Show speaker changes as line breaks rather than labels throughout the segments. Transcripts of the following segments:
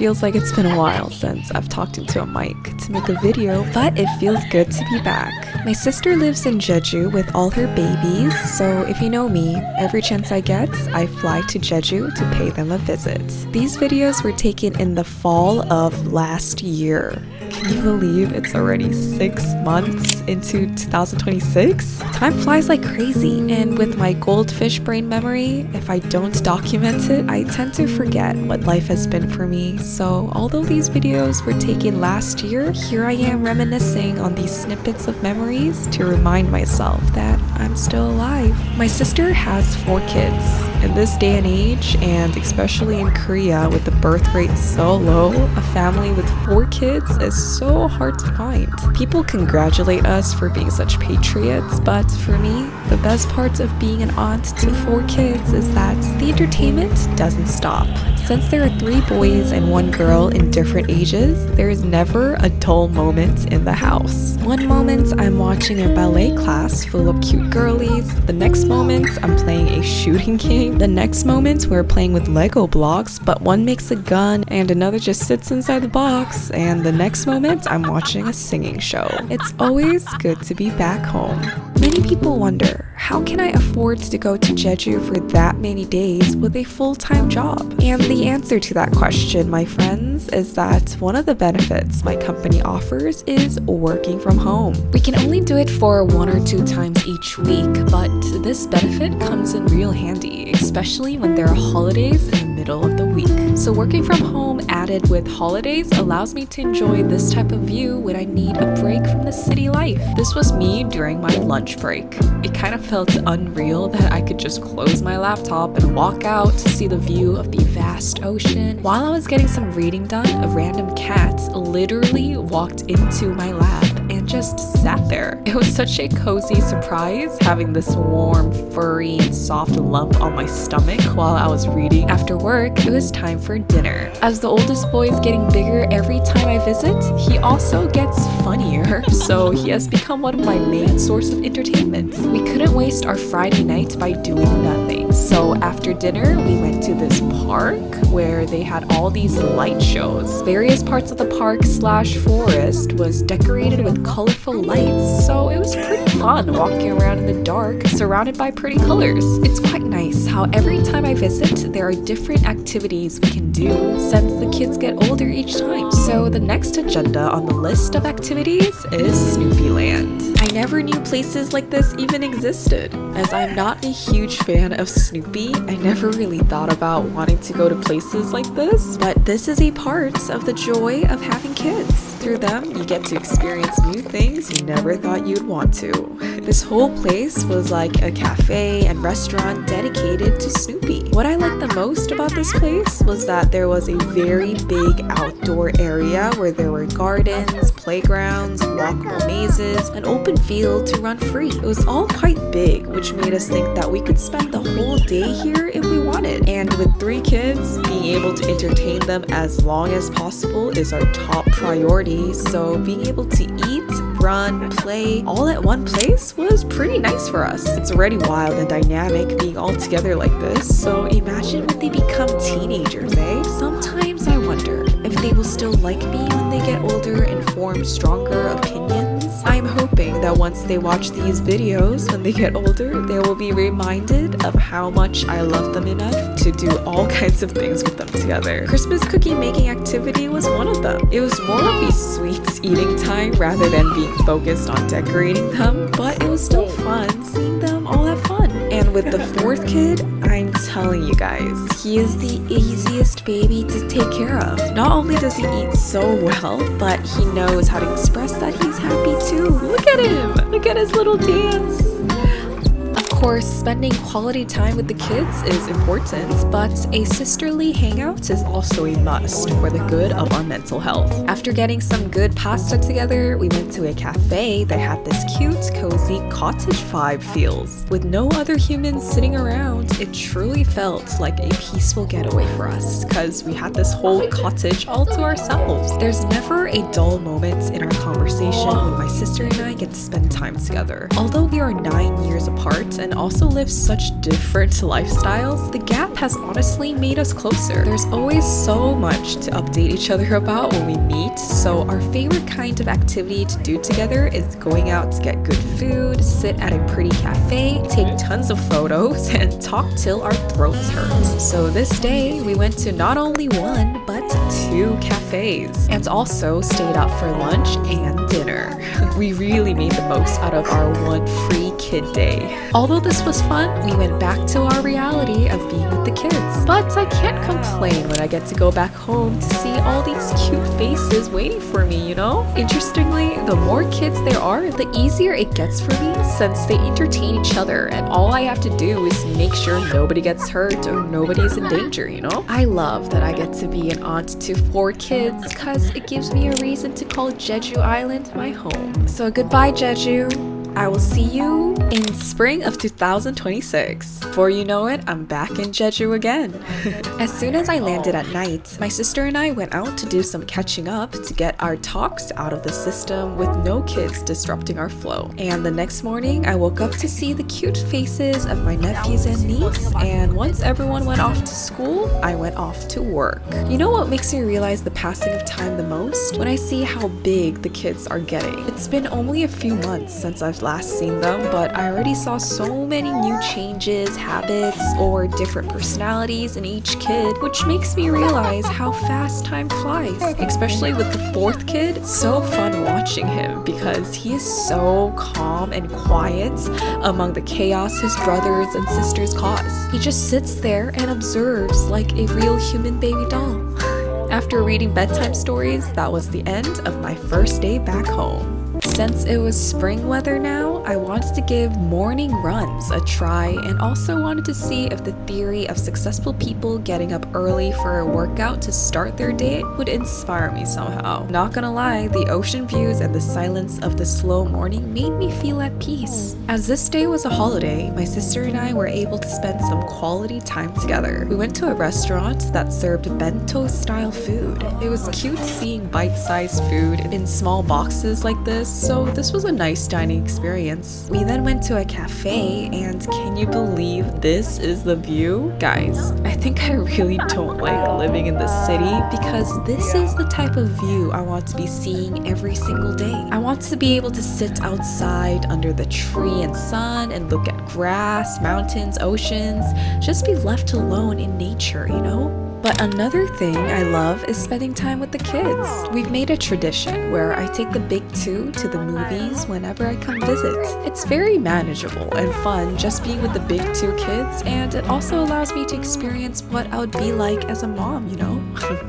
feels like it's been a while since I've talked into a mic to make a video, but it feels good to be back. My sister lives in Jeju with all her babies, so if you know me, every chance I get, I fly to Jeju to pay them a visit. These videos were taken in the fall of last year. Can you believe it's already 6 months into 2026? Time flies like crazy, and with my goldfish brain memory, if I don't document it, I tend to forget what life has been for me. So although these videos were taken last year, here I am reminiscing on these snippets of memories to remind myself that I'm still alive. My sister has 4 kids. In this day and age, and especially in Korea with the birth rate so low, a family with 4 kids is so hard to find. People congratulate us for being such patriots, but for me, the best part of being an aunt to 4 kids is that the entertainment doesn't stop. Since there are 3 boys and 1 girl in different ages, there is never a dull moment in the house. One moment I'm watching a ballet class full of cute girlies, the next moment I'm playing a shooting game, the next moment we're playing with Lego blocks, but one makes a gun and another just sits inside the box, and the next moment I'm watching a singing show. It's always good to be back home. Many people wonder, how can I afford to go to Jeju for that many days with a full-time job? And the answer to that question, my friends, is that one of the benefits my company offers is working from home. We can only do it for 1 or 2 times each week, but this benefit comes in real handy, especially when there are holidays in the middle of the week. So working from home added with holidays allows me to enjoy this type of view when I need a break from the city life. This was me during my lunch break. It kind of felt unreal that I could just close my laptop and walk out to see the view of the vast ocean. While I was getting some reading done, a random cat literally walked into my lap and just sat there. It was such a cozy surprise having this warm, furry, and soft lump on my stomach while I was reading. After work, it was time for dinner. As the oldest boy is getting bigger every time I visit, he also gets funnier, so he has become one of my main source of entertainment. We couldn't waste our Friday night by doing nothing, so after dinner, we went to this park where they had all these light shows. Various parts of the park/forest was decorated with colorful lights, so it was pretty fun walking around in the dark surrounded by pretty colors. It's quite nice how every time I visit there are different activities we can do since the kids get older each time. So the next agenda on the list of activities is Snoopy Land. I never knew places like this even existed. As I'm not a huge fan of Snoopy, I never really thought about wanting to go to places like this, but this is a part of the joy of having kids. Through them, you get to experience new things you never thought you'd want to. This whole place was like a cafe and restaurant dedicated to Snoopy. What I liked the most about this place was that there was a very big outdoor area where there were gardens, playgrounds, walkable mazes, an open field to run free. It was all quite big, which made us think that we could spend the whole day here if we wanted. And with 3 kids, being able to entertain them as long as possible is our top priority. So being able to eat, run, play all at one place was pretty nice for us. It's already wild and dynamic being all together like this, so imagine when they become teenagers, eh? Sometimes I wonder if they will still like me when they get older and form stronger opinions. I'm hoping that once they watch these videos when they get older, they will be reminded of how much I love them enough to do all kinds of things with them together. Christmas cookie making activity was one of them. It was more of a sweets eating time rather than being focused on decorating them, but it was still fun seeing them all have fun. And with the 4th kid, I'm telling you guys, he is the easiest baby to take care of. Not only does he eat so well, but he knows how to express that he's happy too. Look at him! Look at his little dance! Of course, spending quality time with the kids is important, but a sisterly hangout is also a must for the good of our mental health. After getting some good pasta together, we went to a cafe that had this cute, cozy cottage vibe feels. With no other humans sitting around, it truly felt like a peaceful getaway for us, because we had this whole cottage all to ourselves. There's never a dull moment in our conversation when my sister and I get to spend time together. Although we are 9 years apart and and also live such different lifestyles, the gap has honestly made us closer. There's always so much to update each other about when we meet, so our favorite kind of activity to do together is going out to get good food, sit at a pretty cafe, take tons of photos, and talk till our throats hurt. So this day, we went to not only one, but 2 cafes, and also stayed out for lunch and dinner. We really made the most out of our one free kid day. Although this was fun, we went back to our reality of being with the kids. But I can't complain when I get to go back home to see all these cute faces waiting for me, you know? Interestingly, the more kids there are, the easier it gets for me since they entertain each other, and all I have to do is make sure nobody gets hurt or nobody's in danger, you know? I love that I get to be an aunt to 4 kids because it gives me a reason to call Jeju Island my home. So goodbye, Jeju. I will see you in spring of 2026. Before you know it, I'm back in Jeju again. As soon as I landed at night, my sister and I went out to do some catching up to get our talks out of the system with no kids disrupting our flow. And the next morning, I woke up to see the cute faces of my nephews and niece, and once everyone went off to school, I went off to work. You know what makes me realize the passing of time the most? When I see how big the kids are getting. It's been only a few months since I've last seen them, but I already saw so many new changes, habits, or different personalities in each kid, which makes me realize how fast time flies. Especially with the 4th kid, it's so fun watching him because he is so calm and quiet among the chaos his brothers and sisters cause. He just sits there and observes like a real human baby doll. After reading bedtime stories, that was the end of my first day back home. Since it was spring weather now, I wanted to give morning runs a try and also wanted to see if the theory of successful people getting up early for a workout to start their day would inspire me somehow. Not gonna lie, the ocean views and the silence of the slow morning made me feel at peace. As this day was a holiday, my sister and I were able to spend some quality time together. We went to a restaurant that served bento-style food. It was cute seeing bite-sized food in small boxes like this, so this was a nice dining experience. We then went to a cafe, and can you believe this is the view? Guys, I think I really don't like living in the city because this is the type of view I want to be seeing every single day. I want to be able to sit outside under the tree and sun and look at grass, mountains, oceans, just be left alone in nature, you know? But another thing I love is spending time with the kids. We've made a tradition where I take the big 2 to the movies whenever I come visit. It's very manageable and fun just being with the big 2 kids, and it also allows me to experience what I would be like as a mom, you know?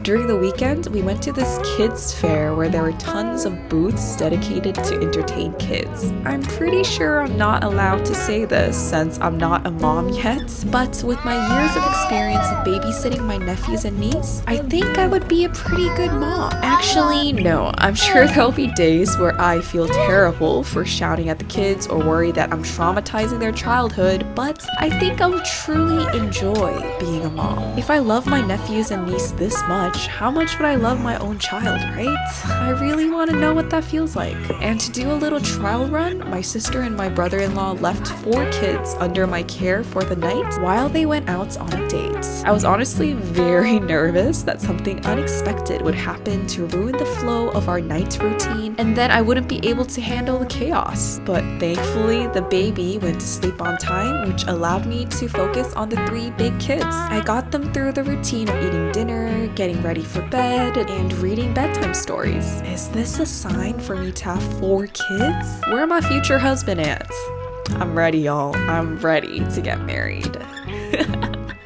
During the weekend, we went to this kids fair where there were tons of booths dedicated to entertain kids. I'm pretty sure I'm not allowed to say this since I'm not a mom yet, but with my years of experience of babysitting my nephews and niece, I think I would be a pretty good mom. Actually, no, I'm sure there'll be days where I feel terrible for shouting at the kids or worry that I'm traumatizing their childhood, but I think I would truly enjoy being a mom. If I love my nephews and niece this much, how much would I love my own child, right? I really want to know what that feels like. And to do a little trial run, my sister and my brother-in-law left 4 kids under my care for the night while they went out on a date. I was honestly very nervous that something unexpected would happen to ruin the flow of our night routine, and then I wouldn't be able to handle the chaos. But thankfully, the baby went to sleep on time, which allowed me to focus on the 3 big kids. I got them through the routine of eating dinner, getting ready for bed, and reading bedtime stories. Is this a sign for me to have 4 kids? Where my future husband at? I'm ready, y'all. I'm ready to get married.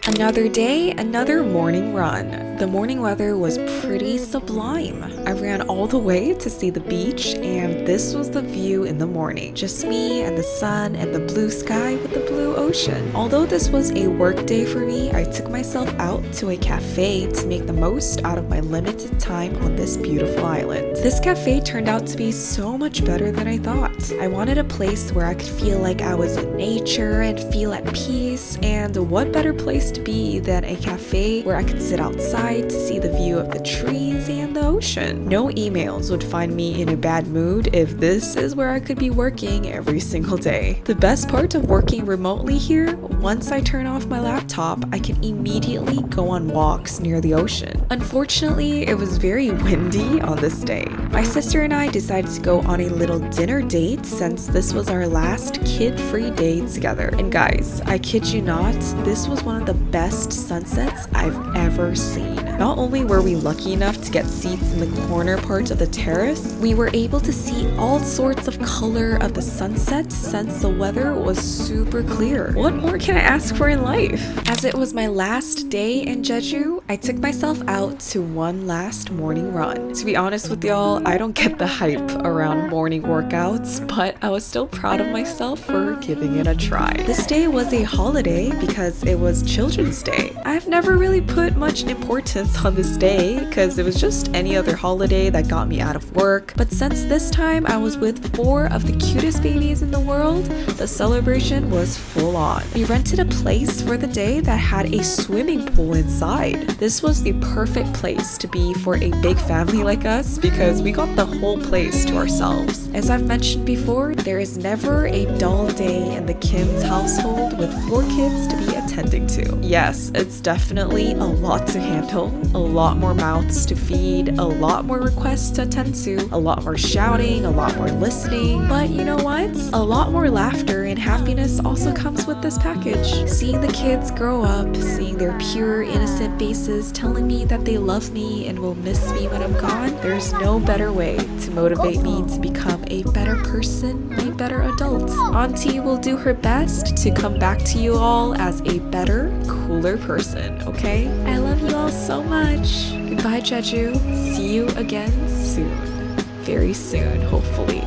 Another day, another morning run. The morning weather was pretty sublime. I ran all the way to see the beach, and this was the view in the morning. Just me and the sun and the blue sky with the blue ocean. ocean. Although this was a work day for me, I took myself out to a cafe to make the most out of my limited time on this beautiful island. This cafe turned out to be so much better than I thought. I wanted a place where I could feel like I was in nature and feel at peace, and what better place to be than a cafe where I could sit outside to see the view of the trees and the ocean. No emails would find me in a bad mood if this is where I could be working every single day. The best part of working remotely here, once I turn off my laptop, I can immediately go on walks near the ocean. Unfortunately, it was very windy on this day. My sister and I decided to go on a little dinner date since this was our last kid-free day together. And guys, I kid you not, this was one of the best sunsets I've ever seen. Not only were we lucky enough to get seats in the corner part of the terrace, we were able to see all sorts of color of the sunset since the weather was super clear. What more can I ask for in life? As it was my last day in Jeju, I took myself out to one last morning run. To be honest with y'all, I don't get the hype around morning workouts, but I was still proud of myself for giving it a try. This day was a holiday because it was Children's Day. I've never really put much importance on this day because it was just any other holiday that got me out of work, but since this time I was with 4 of the cutest babies in the world, the celebration was full on. We rented a place for the day that had a swimming pool inside. This was the perfect place to be for a big family like us because we got the whole place to ourselves. As I've mentioned before, there is never a dull day in the Kim's household with 4 kids to be attending to. Yes, it's definitely a lot to handle, a lot more mouths to feed, a lot more requests to attend to, a lot more shouting, a lot more listening, but you know what? A lot more laughter and happiness also comes with this package. Seeing the kids grow up, seeing their pure, innocent faces telling me that they love me and will miss me when I'm gone, there's no better way to motivate me to become a better person, a better adult. Auntie will do her best to come back to you all as a better, cooler person, okay? I love you all so much. Goodbye, Jeju. See you again soon. Very soon, hopefully.